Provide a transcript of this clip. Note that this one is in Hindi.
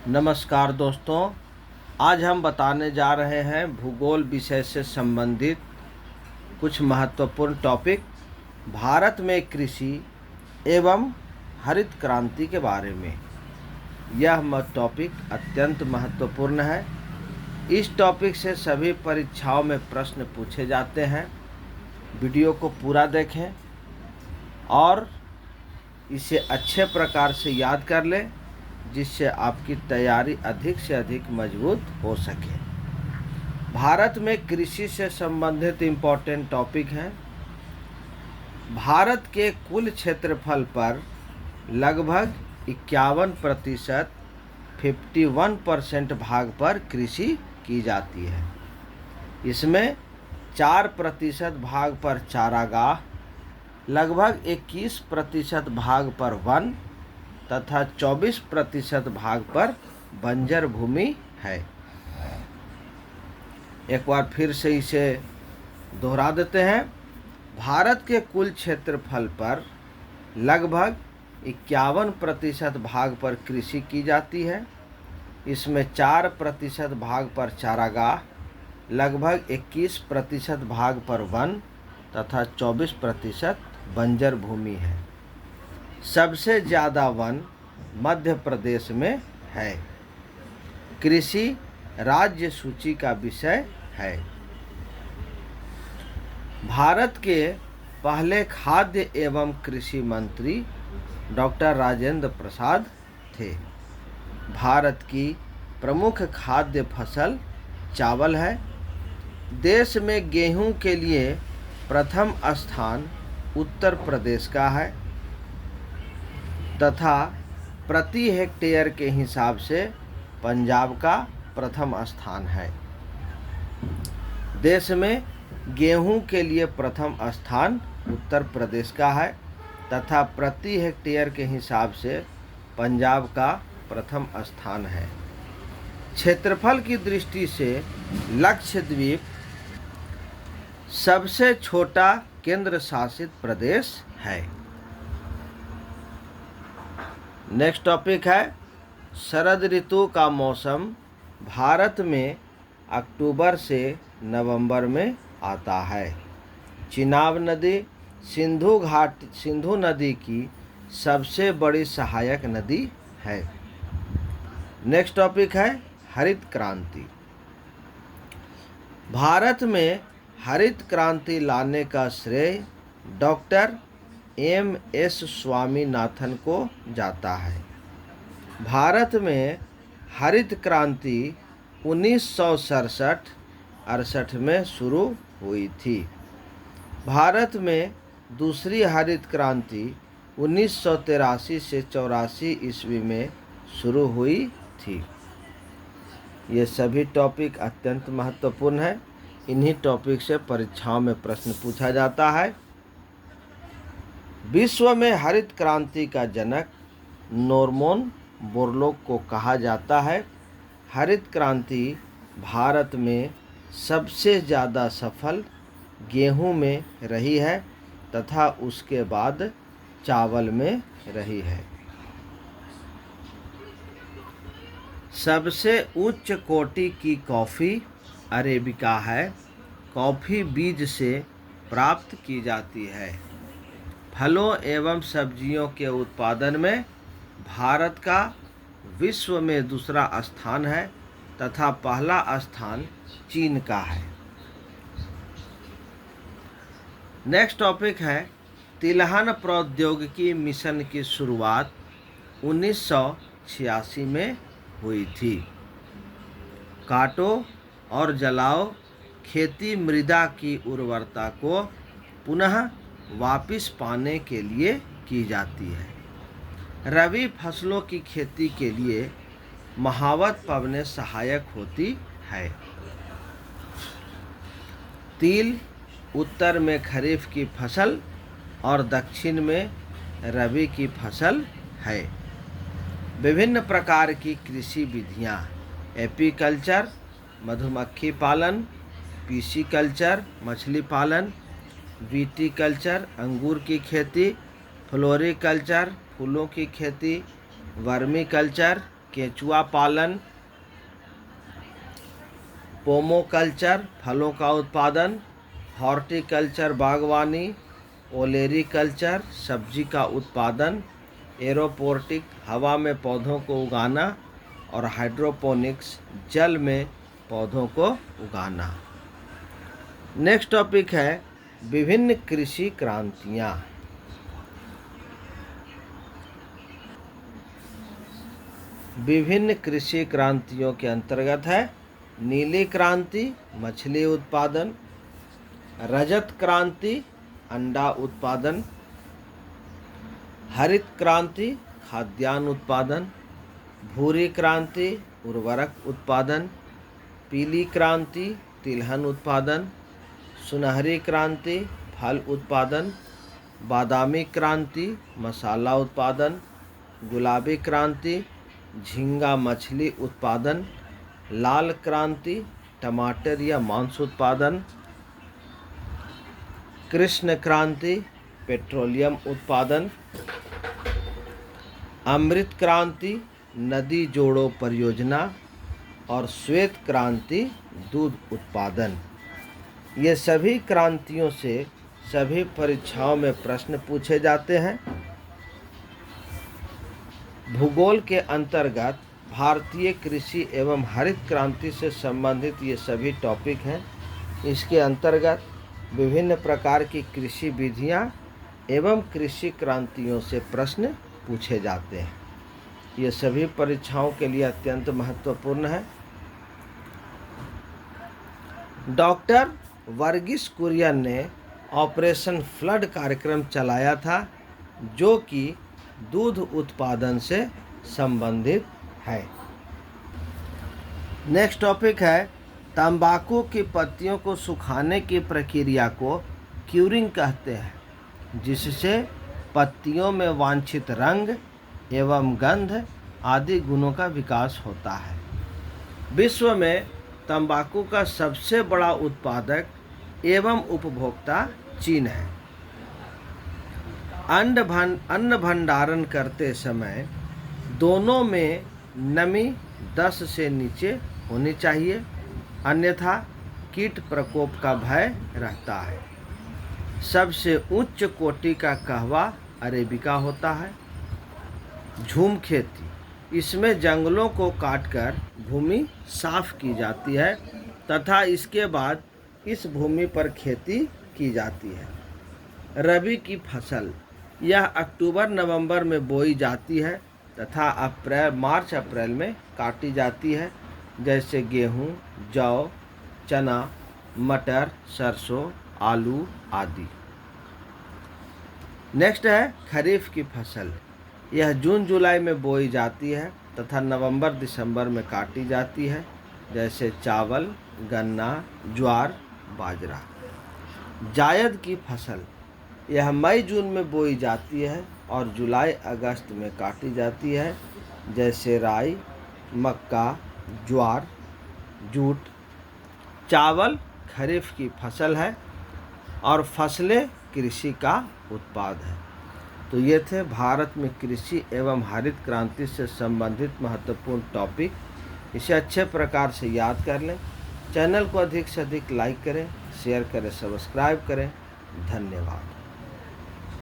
नमस्कार दोस्तों, आज हम बताने जा रहे हैं भूगोल विषय से संबंधित कुछ महत्वपूर्ण टॉपिक भारत में कृषि एवं हरित क्रांति के बारे में। यह टॉपिक अत्यंत महत्वपूर्ण है। इस टॉपिक से सभी परीक्षाओं में प्रश्न पूछे जाते हैं। वीडियो को पूरा देखें और इसे अच्छे प्रकार से याद कर लें, जिससे आपकी तैयारी अधिक से अधिक मजबूत हो सके। भारत में कृषि से संबंधित इम्पोर्टेंट टॉपिक हैं। भारत के कुल क्षेत्रफल पर लगभग 51% 51% भाग पर कृषि की जाती है। इसमें 4% भाग पर चारागाह, लगभग 21% भाग पर वन तथा 24% भाग पर बंजर भूमि है। एक बार फिर से इसे दोहरा देते हैं। भारत के कुल क्षेत्रफल पर लगभग 51% भाग पर कृषि की जाती है। इसमें 4% भाग पर चारागाह, लगभग 21% भाग पर वन तथा 24% बंजर भूमि है। सबसे ज़्यादा वन मध्य प्रदेश में है। कृषि राज्य सूची का विषय है। भारत के पहले खाद्य एवं कृषि मंत्री डॉक्टर राजेंद्र प्रसाद थे। भारत की प्रमुख खाद्य फसल चावल है। देश में गेहूं के लिए प्रथम स्थान उत्तर प्रदेश का है तथा प्रति हेक्टेयर के हिसाब से पंजाब का प्रथम स्थान है। देश में गेहूं के लिए प्रथम स्थान उत्तर प्रदेश का है तथा प्रति हेक्टेयर के हिसाब से पंजाब का प्रथम स्थान है। क्षेत्रफल की दृष्टि से लक्षद्वीप सबसे छोटा केंद्र शासित प्रदेश है। नेक्स्ट टॉपिक है शरद ऋतु का मौसम भारत में अक्टूबर से नवंबर में आता है। चिनाब नदी सिंधु नदी की सबसे बड़ी सहायक नदी है। नेक्स्ट टॉपिक है हरित क्रांति। भारत में हरित क्रांति लाने का श्रेय डॉक्टर M.S. स्वामीनाथन को जाता है। भारत में हरित क्रांति 1967-68 में शुरू हुई थी। भारत में दूसरी हरित क्रांति 1983 से 84 ईस्वी में शुरू हुई थी। ये सभी टॉपिक अत्यंत महत्वपूर्ण है। इन्हीं टॉपिक से परीक्षाओं में प्रश्न पूछा जाता है। विश्व में हरित क्रांति का जनक नॉर्मन बोरलॉग को कहा जाता है। हरित क्रांति भारत में सबसे ज़्यादा सफल गेहूं में रही है तथा उसके बाद चावल में रही है। सबसे उच्च कोटि की कॉफ़ी अरेबिका है। कॉफ़ी बीज से प्राप्त की जाती है। फलों एवं सब्जियों के उत्पादन में भारत का विश्व में दूसरा स्थान है तथा पहला स्थान चीन का है। नेक्स्ट टॉपिक है तिलहन प्रौद्योगिकी मिशन की शुरुआत 1986 में हुई थी। काटो और जलाओ खेती मृदा की उर्वरता को पुनः वापस पाने के लिए की जाती है। रबी फसलों की खेती के लिए महावत पवनें सहायक होती है। तिल उत्तर में खरीफ की फसल और दक्षिण में रबी की फसल है। विभिन्न प्रकार की कृषि विधियाँ एपीकल्चर मधुमक्खी पालन, पीसीकल्चर मछली पालन, विटीकल्चर अंगूर की खेती, फ्लोरिकल्चर फूलों की खेती, वर्मी कल्चर केंचुआ पालन, पोमोकल्चर फलों का उत्पादन, हॉर्टिकल्चर बागवानी, ओलेरीकल्चर सब्जी का उत्पादन, एरोपोनिक हवा में पौधों को उगाना और हाइड्रोपोनिक्स जल में पौधों को उगाना। नेक्स्ट टॉपिक है विभिन्न कृषि क्रांतियाँ। विभिन्न कृषि क्रांतियों के अंतर्गत है नीली क्रांति मछली उत्पादन, रजत क्रांति अंडा उत्पादन, हरित क्रांति खाद्यान्न उत्पादन, भूरी क्रांति उर्वरक उत्पादन, पीली क्रांति तिलहन उत्पादन, सुनहरी क्रांति फल उत्पादन, बादामी क्रांति मसाला उत्पादन, गुलाबी क्रांति झींगा मछली उत्पादन, लाल क्रांति टमाटर या मांस उत्पादन, कृष्ण क्रांति पेट्रोलियम उत्पादन, अमृत क्रांति नदी जोड़ो परियोजना और श्वेत क्रांति दूध उत्पादन। ये सभी क्रांतियों से सभी परीक्षाओं में प्रश्न पूछे जाते हैं। भूगोल के अंतर्गत भारतीय कृषि एवं हरित क्रांति से संबंधित ये सभी टॉपिक हैं। इसके अंतर्गत विभिन्न प्रकार की कृषि विधियां एवं कृषि क्रांतियों से प्रश्न पूछे जाते हैं। ये सभी परीक्षाओं के लिए अत्यंत महत्वपूर्ण है। डॉक्टर वर्गीस कुरियन ने ऑपरेशन फ्लड कार्यक्रम चलाया था, जो कि दूध उत्पादन से संबंधित है। नेक्स्ट टॉपिक है तंबाकू की पत्तियों को सुखाने की प्रक्रिया को क्यूरिंग कहते हैं, जिससे पत्तियों में वांछित रंग एवं गंध आदि गुणों का विकास होता है। विश्व में तंबाकू का सबसे बड़ा उत्पादक एवं उपभोक्ता चीन है। अन्न भंडारण करते समय दोनों में नमी 10 से नीचे होनी चाहिए, अन्यथा कीट प्रकोप का भय रहता है। सबसे उच्च कोटि का कहवा अरेबिका होता है। झूम खेती, इसमें जंगलों को काटकर भूमि साफ की जाती है तथा इसके बाद इस भूमि पर खेती की जाती है। रबी की फसल, यह अक्टूबर नवंबर में बोई जाती है तथा मार्च अप्रैल में काटी जाती है, जैसे गेहूं, जौ, चना, मटर, सरसों, आलू आदि। नेक्स्ट है खरीफ की फसल, यह जून जुलाई में बोई जाती है तथा नवंबर दिसंबर में काटी जाती है, जैसे चावल, गन्ना, ज्वार, बाजरा। जायद की फसल, यह मई जून में बोई जाती है और जुलाई अगस्त में काटी जाती है, जैसे राई, मक्का, ज्वार, जूट। चावल खरीफ की फसल है और फसलें कृषि का उत्पाद है। तो ये थे भारत में कृषि एवं हरित क्रांति से संबंधित महत्वपूर्ण टॉपिक। इसे अच्छे प्रकार से याद कर लें। चैनल को अधिक से अधिक लाइक करें, शेयर करें, सब्सक्राइब करें। धन्यवाद।